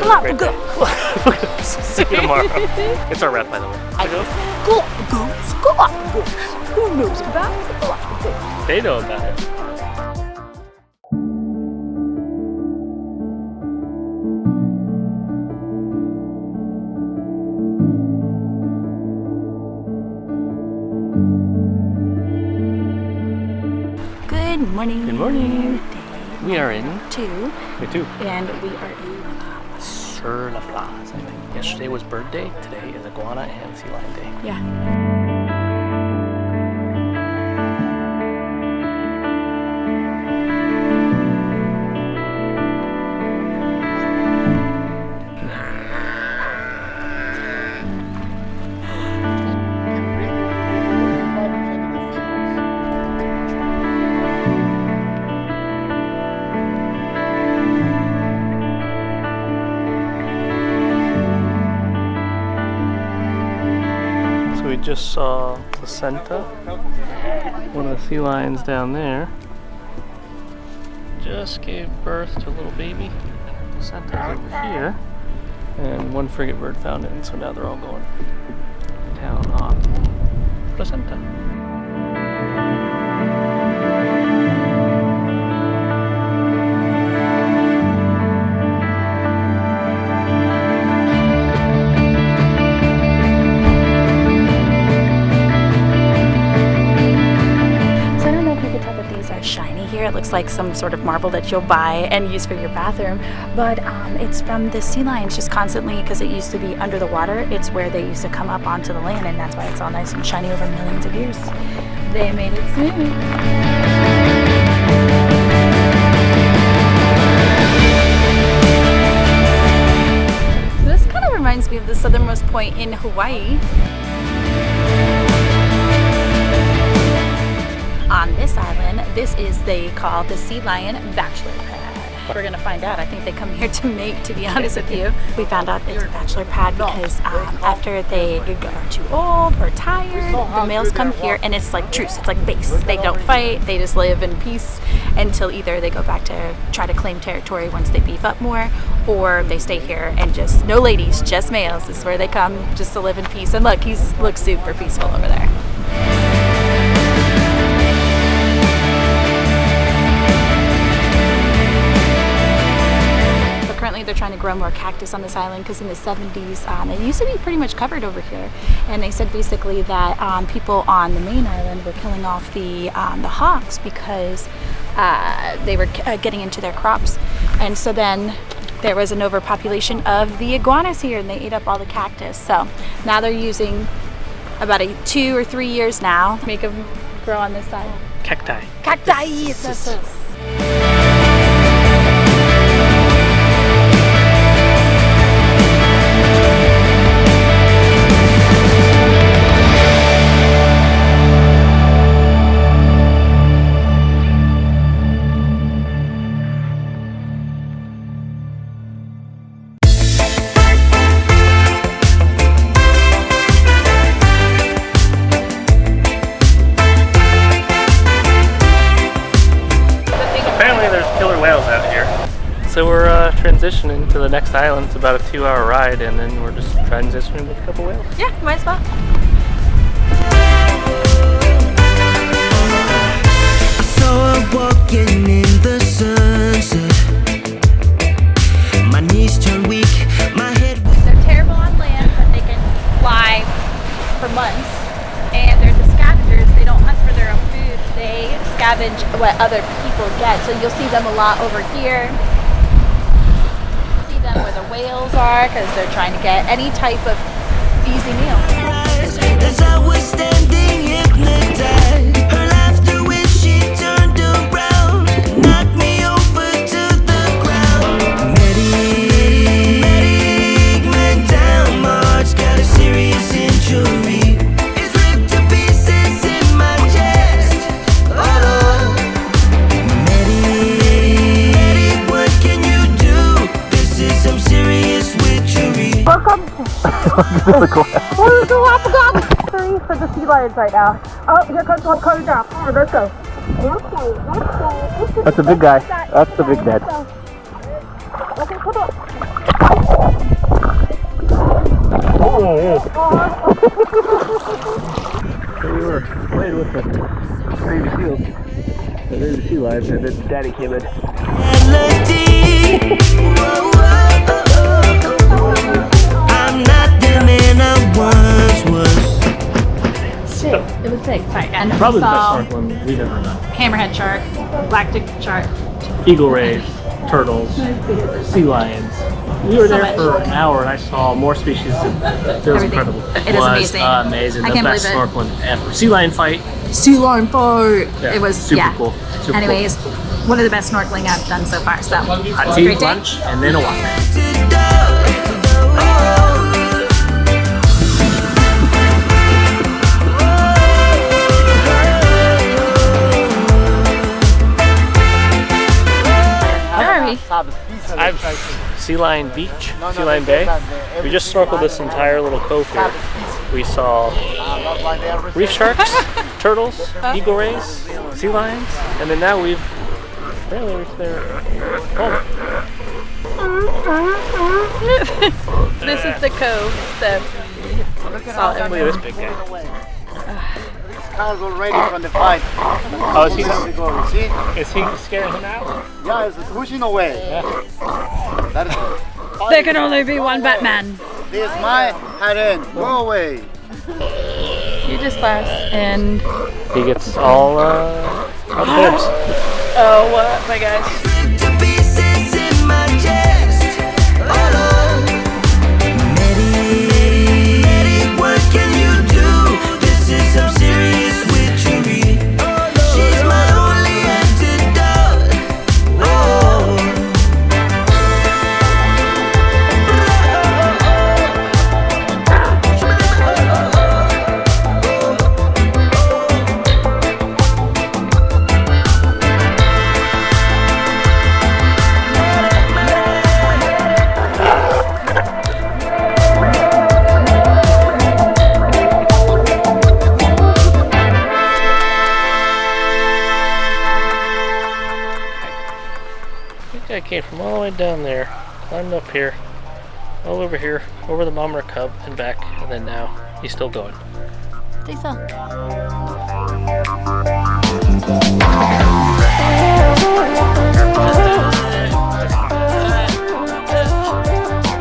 Galapagos. See you tomorrow. It's our rep, by the way. Galapagos. Who knows about Galapagos? They know about it. Good morning. Good morning. We are in Day 2. And we are in South Plaza, I think. Yesterday was bird day. Today is iguana and sea lion day. Yeah. We just saw placenta. One of the sea lions down there just gave birth to a little baby. Placenta over here, and one frigate bird found it, and so now they're all going down on placenta. It looks like some sort of marble that you'll buy and use for your bathroom, but it's from the sea lions just constantly, because it used to be under the water. It's where they used to come up onto the land, and that's why it's all nice and shiny over millions of years. They made it smooth. So this kind of reminds me of the southernmost point in Hawaii. On this island, this is they call the sea lion bachelor pad. We're gonna find out. I think they come here to mate, to be honest with you. We found out it's a bachelor pad because after they are too old or tired, the males come here and it's like truce, it's like base. They don't fight, they just live in peace until either they go back to try to claim territory once they beef up more, or they stay here and just, no ladies, just males. This is where they come just to live in peace. And look, he looks super peaceful over there. Currently they're trying to grow more cactus on this island because in the 70s it used to be pretty much covered over here, and they said basically that people on the main island were killing off the hawks because they were getting into their crops, and so then there was an overpopulation of the iguanas here and they ate up all the cactus. So now they're using about 2 or 3 years now to make them grow on this side. Cacti. Cacti! Yes. So we're transitioning to the next island. It's about a 2-hour ride, and then we're just transitioning with a couple whales. Yeah, might as well. I saw her walking in the sunset. My knees turn weak, my head. They're terrible on land, but they can fly for months. And they're the scavengers. They don't hunt for their own food. They scavenge what other people get. So you'll see them a lot over here. Where the whales are, because they're trying to get any type of easy meal. As I was standing hypnotized, her laughter when she turned around knocked me over to the ground. Medic man down, my heart's got a serious injury. It's ripped to pieces in my chest. Oh, medic, what can you do? This is some serious witchery. Welcome to the Galapagos. Three for the sea lions right now. Oh, here comes one coming down. Oh, let's go. That's a big guy. That's the big dad. Okay, come on. So we were playing with the baby seals, the baby sea lions, and then Daddy came in. I'm not the man I once was. Shit, it was big. Sorry, and Probably we the saw best snorkeling we've ever done. hammerhead shark, black-tipped shark. Eagle rays, turtles, sea lions. We were So there much. for an hour and I saw more species. It was Everything. incredible. It is amazing. Amazing. I The can't best believe it. snorkeling ever. Sea lion fight. Sea lion boat. Yeah, It was super cool. Super Anyways, one of the best snorkeling I've done so far. So cool. Hot tea, great day. lunch, and then a walk. Where are we? Sea Lion Beach, Sea Lion Bay. We just snorkeled this entire little cove here. We saw reef sharks, turtles, eagle rays, sea lions, and then now we've apparently reached their home. This is the cove. Look at this big guy. Car's already from the fight. Oh, is he, See? is he scaring him out? Yeah, it's pushing away. That is, There can only be one Batman. this is my head in. Go away. You just last and He gets all bibs. oh what my gosh. Slip to pieces in my chest. Oh Lord, medic, what can you do? This is some serious witchery. She's my only antidote. Oh. I came from all the way down there, climbed up here, all over here, over the mom or cub, and back, and then now he's still going. Think so.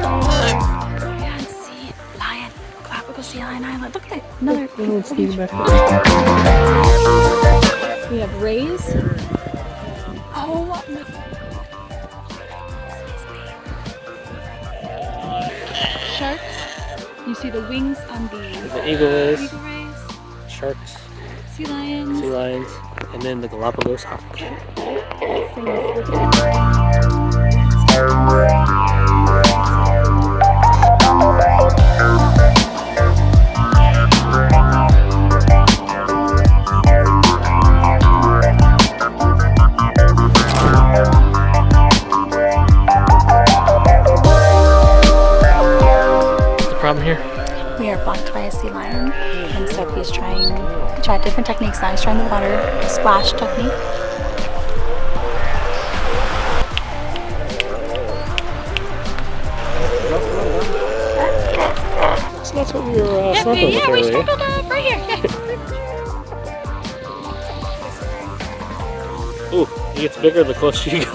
Yeah, sea lion, Galapagos Sea Lion Island. Look at it, another. We have rays. Oh my. Sharks. You see the wings on the eagle rays, eagle rays. sharks, Sea lions. sea lions, and then the Galapagos hawk. Problem here? We are blocked by a sea lion, and so he's trying to try different techniques. Now he's trying the water splash technique. So that's what we were snorkeling with we earlier. snorkeled right here. Ooh, it gets bigger the closer you go.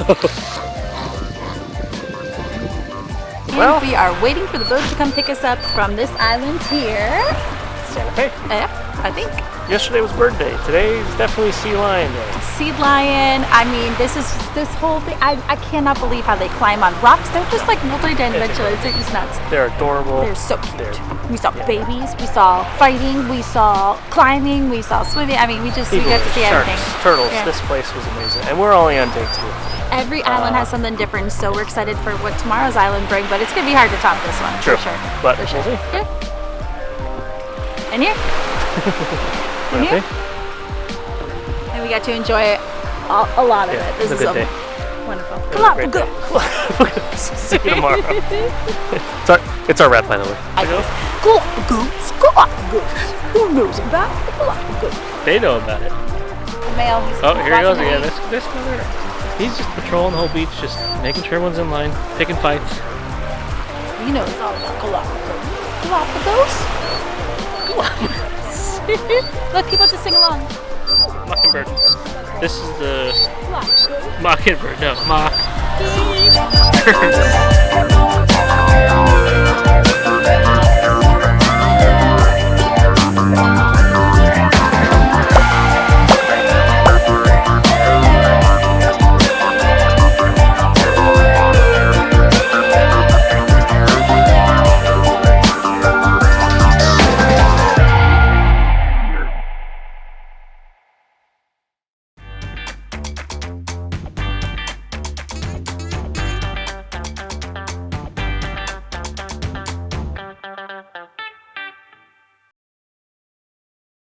And we are waiting for the boat to come pick us up from this island here. Santa Fe. Yep, I think. Yesterday was bird day. Today is definitely sea lion day. Sea lion. I mean, this whole thing. I cannot believe how they climb on rocks. They're just like multi-dimensional. It's just nuts. They're adorable. They're so cute. We saw babies. We saw fighting. We saw climbing. We saw swimming. I mean, we got to see sharks, everything. turtles. Yeah. This place was amazing, and we're only on day 2. Every island has something different, so we're excited for what tomorrow's island brings. But it's gonna be hard to top this one, True, for sure. but for sure. we'll see. Yeah. And here. And here. Okay. And we got to enjoy a lot of Yeah, it. This it's is a good day. wonderful. It was a great day. See you tomorrow. It's our rep, by the way. Galapagos. Who knows about Galapagos? They know about it. The male. He's Oh, here he goes walking again. away. This brother. He's just patrolling the whole beach, just making sure everyone's in line, picking fights. You know it's all about Galapagos. Galapagos? Look, people just sing along. Mockingbird. This is the Galapagos. mockingbird. No, mock.